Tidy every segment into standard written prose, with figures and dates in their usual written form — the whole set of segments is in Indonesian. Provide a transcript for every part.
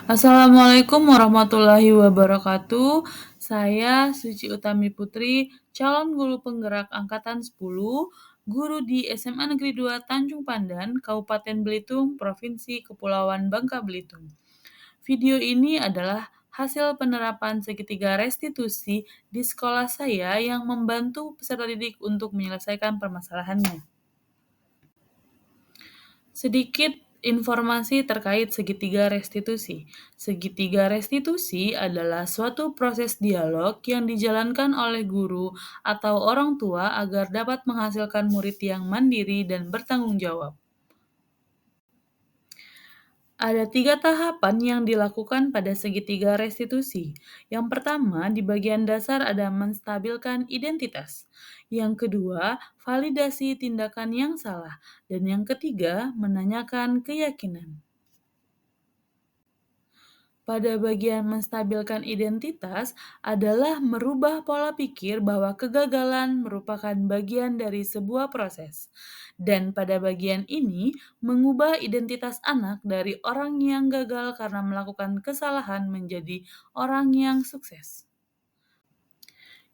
Assalamualaikum warahmatullahi wabarakatuh. Saya Suci Utami Putri, calon guru penggerak angkatan 10, guru di SMA Negeri 2 Tanjung Pandan, Kabupaten Belitung, Provinsi Kepulauan Bangka Belitung. Video ini adalah hasil penerapan segitiga restitusi di sekolah saya yang membantu peserta didik untuk menyelesaikan permasalahannya. Sedikit informasi terkait segitiga restitusi. Segitiga restitusi adalah suatu proses dialog yang dijalankan oleh guru atau orang tua agar dapat menghasilkan murid yang mandiri dan bertanggung jawab. Ada 3 tahapan yang dilakukan pada segitiga restitusi. Yang pertama, di bagian dasar ada menstabilkan identitas. Yang kedua, validasi tindakan yang salah. Dan yang ketiga, menanyakan keyakinan. Pada bagian menstabilkan identitas adalah merubah pola pikir bahwa kegagalan merupakan bagian dari sebuah proses. Dan pada bagian ini, mengubah identitas anak dari orang yang gagal karena melakukan kesalahan menjadi orang yang sukses.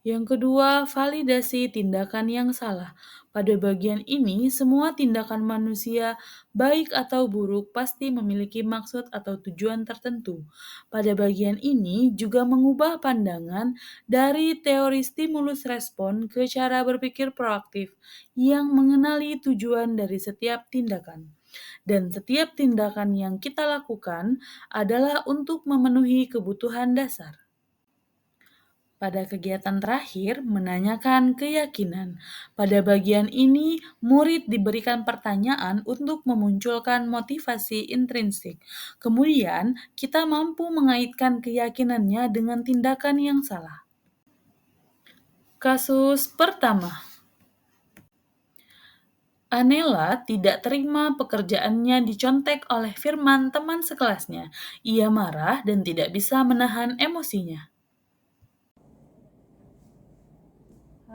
Yang kedua, validasi tindakan yang salah. Pada bagian ini, semua tindakan manusia, baik atau buruk, pasti memiliki maksud atau tujuan tertentu. Pada bagian ini juga mengubah pandangan dari teori stimulus respon ke cara berpikir proaktif yang mengenali tujuan dari setiap tindakan. Dan setiap tindakan yang kita lakukan adalah untuk memenuhi kebutuhan dasar. Pada kegiatan terakhir, menanyakan keyakinan. Pada bagian ini, murid diberikan pertanyaan untuk memunculkan motivasi intrinsik. Kemudian, kita mampu mengaitkan keyakinannya dengan tindakan yang salah. Kasus pertama, Anela tidak terima pekerjaannya dicontek oleh Firman, teman sekelasnya. Ia marah dan tidak bisa menahan emosinya.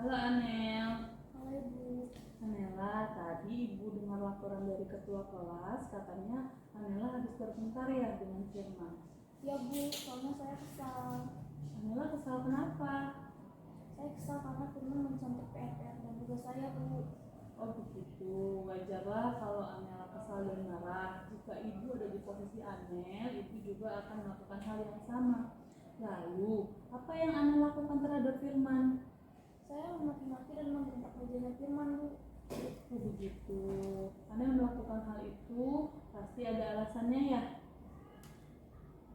Halo Anel. Halo Ibu. Anela, tadi Ibu dengar laporan dari ketua kelas, katanya Anela habis bertengkar ya dengan Firman. Ya Bu, soalnya saya kesal. Anela kesal kenapa? Saya kesal karena Firman mencontek PR dan juga saya Bu. Oh begitu, wajarlah kalau Anela kesal dan marah. Jika Ibu ada di posisi Anel, Ibu juga akan melakukan hal yang sama. Lalu, apa yang Anel lakukan terhadap Firman? Saya memaki-maki dan membentak mejanya Firman Bu. Oh begitu, Anel melakukan hal itu pasti ada alasannya ya.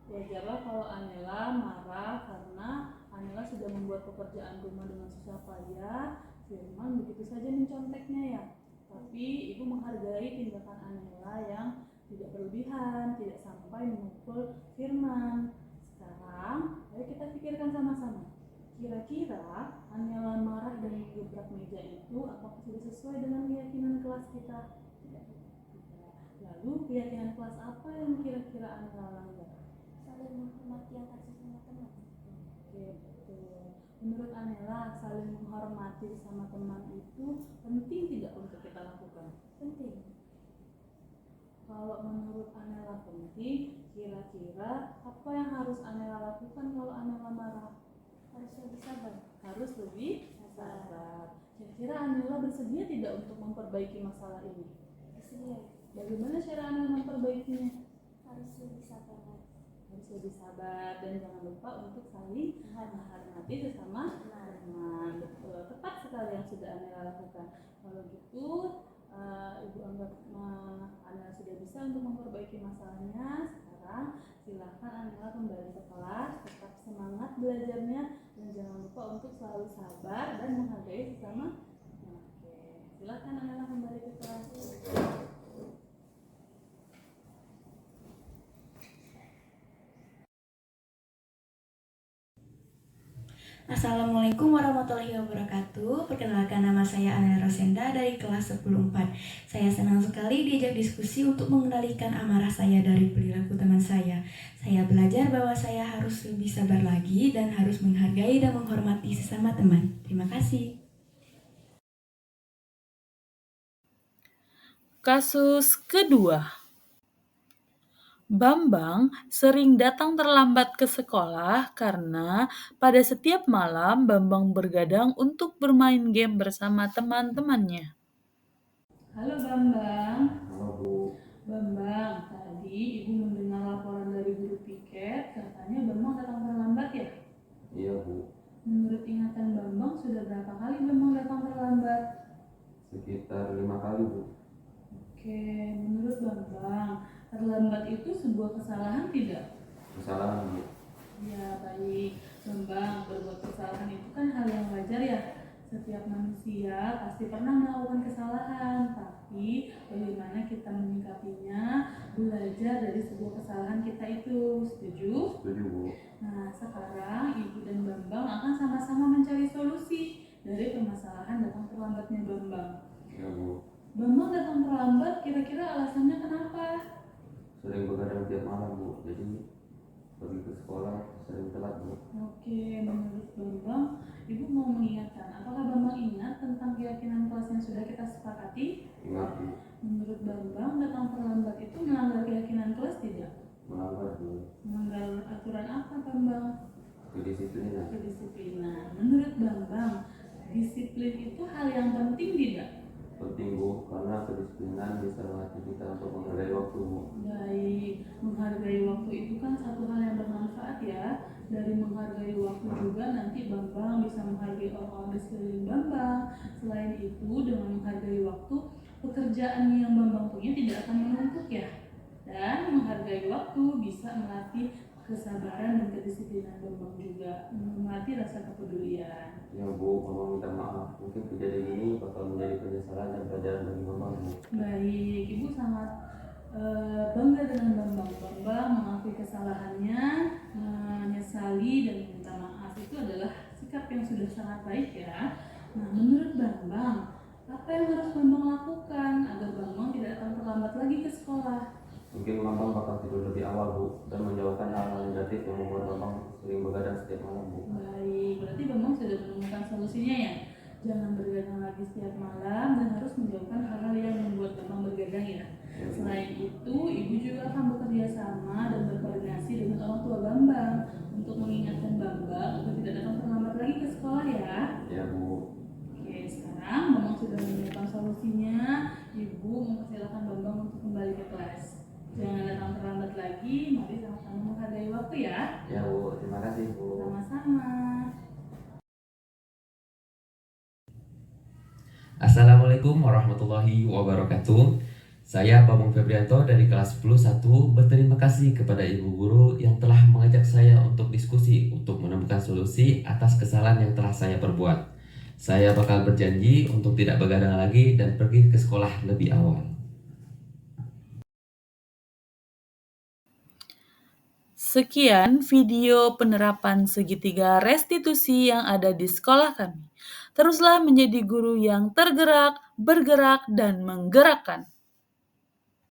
Wajarlah kalau Anela marah karena Anela sudah membuat pekerjaan rumah dengan susah payah, Firman begitu saja menconteknya ya. Tapi Ibu menghargai tindakan Anela yang tidak berlebihan, tidak sampai memukul Firman. Sekarang, ayo kita pikirkan sama-sama. Kira-kira Anela marah dan menggebrak meja itu apakah sudah sesuai dengan keyakinan kelas kita? Tidak. Lalu keyakinan kelas apa yang kira-kira Anela langgar? Saling menghormati antar sesama teman. Oke, betul. Menurut Anela, saling menghormati sama teman itu penting tidak untuk kita lakukan? Penting. Kalau menurut Anela penting, kira-kira apa yang harus Anela lakukan kalau Anela marah? Harus lebih sabar. Harus lebih sabar. Kira-kira Anela bersedia tidak untuk memperbaiki masalah ini? Bersedia. Bagaimana cara Anela memperbaikinya? Harus lebih sabar. Harus lebih sabar dan jangan lupa untuk saling menghormati sesama teman. Betul, tepat sekali yang sudah Anela lakukan. Kalau gitu, Ibu anggap Anela sudah bisa untuk memperbaiki masalahnya. Sekarang silahkan Anela kembali ke kelas, tetap semangat belajarnya dan jangan lupa untuk selalu sabar dan menghargai sesama. Oke, silahkan Anela kembali ke kelas. Assalamualaikum warahmatullahi wabarakatuh. Perkenalkan, nama saya Anel Rosenda dari kelas 10-4. Saya senang sekali diajak diskusi untuk mengendalikan amarah saya dari perilaku teman saya. Saya belajar bahwa saya harus lebih sabar lagi dan harus menghargai dan menghormati sesama teman. Terima kasih. Kasus kedua, Bambang sering datang terlambat ke sekolah karena pada setiap malam Bambang bergadang untuk bermain game bersama teman-temannya. Halo Bambang. Halo Bu. Bambang, tadi Ibu mendengar laporan dari guru piket, katanya Bambang datang terlambat ya? Iya Bu, Menurut ingatan Bambang, sudah berapa kali Bambang datang terlambat? sekitar 5 kali Bu. Oke, menurut Bambang, terlambat itu sebuah kesalahan tidak? Kesalahan Bu. Ya, baik. Bambang, berbuat kesalahan itu kan hal yang wajar ya. Setiap manusia pasti pernah melakukan kesalahan, tapi bagaimana kita menyikapinya, belajar dari sebuah kesalahan kita itu. Setuju? Setuju Bu. Nah, sekarang Ibu dan Bambang akan sama-sama mencari solusi dari permasalahan datang terlambatnya Bambang. Ya Bu. Bambang datang terlambat, kira-kira alasannya kenapa? Sering begadang tiap malam Bu, jadi pergi ke sekolah sering telat Bu. Oke, menurut Bambang, Ibu mau mengingatkan, apakah Bambang ingat tentang keyakinan kelas yang sudah kita sepakati? Ingat Bu, Menurut Bambang, datang terlambat itu melanggar keyakinan kelas tidak? melanggar Bu. Melanggar aturan apa, Bambang? Kedisiplinan. Kedisiplinan. Menurut Bambang, disiplin itu hal yang penting tidak? Penting Bu, karena kedisiplinan bisa melatih kita untuk menghargai waktu Bu. Baik, menghargai waktu itu kan satu hal yang bermanfaat ya. Dari menghargai waktu juga nanti Bambang bisa menghargai orang-orang di sekeliling Bambang. Selain itu, dengan menghargai waktu, pekerjaan yang Bambang punya tidak akan menumpuk ya. Dan menghargai waktu bisa melatih kesabaran dan kedisiplinan Bambang juga, melatih rasa kepedulian. Ya Bu, Mama minta maaf, mungkin kejadian ini bakal menjadi penyesalan dan pelajaran bagi Mama Bu. Baik, Ibu sangat bangga dengan Bambang. Bambang mengakui kesalahannya, menyesali dan meminta maaf. Itu adalah sikap yang sudah sangat baik ya. Nah, menurut Bambang, apa yang harus Bambang lakukan agar Bambang tidak akan terlambat lagi ke sekolah? Mungkin Mama bakal tidur lebih awal Bu, dan menjauhkan hal-hal negatif yang membuat Mama sering begadang setiap malam Bu. Baik, berarti Bambang sudah menemukan solusinya ya. Jangan bergadang lagi setiap malam dan harus menjauhkan hal-hal yang membuat Bambang bergadang ya. Ya, Bu. Selain itu, Ibu juga akan bekerja sama dan berkoordinasi dengan orang tua Bambang untuk mengingatkan Bambang agar tidak datang terlambat lagi ke sekolah ya. Ya Bu. Oke, sekarang Bambang sudah menemukan solusinya. Ibu mempersilahkan Bambang untuk kembali ke kelas. Jangan datang terlambat lagi, mari sama-sama menghargai waktu ya. Ya Bu, terima kasih Bu. Sama-sama. Assalamualaikum warahmatullahi wabarakatuh. Saya Bambang Febrianto dari kelas 10-1 berterima kasih kepada Ibu Guru yang telah mengajak saya untuk diskusi untuk menemukan solusi atas kesalahan yang telah saya perbuat. Saya bakal berjanji untuk tidak begadang lagi dan pergi ke sekolah lebih awal. Sekian video penerapan segitiga restitusi yang ada di sekolah kami. Teruslah menjadi guru yang tergerak, bergerak, dan menggerakkan.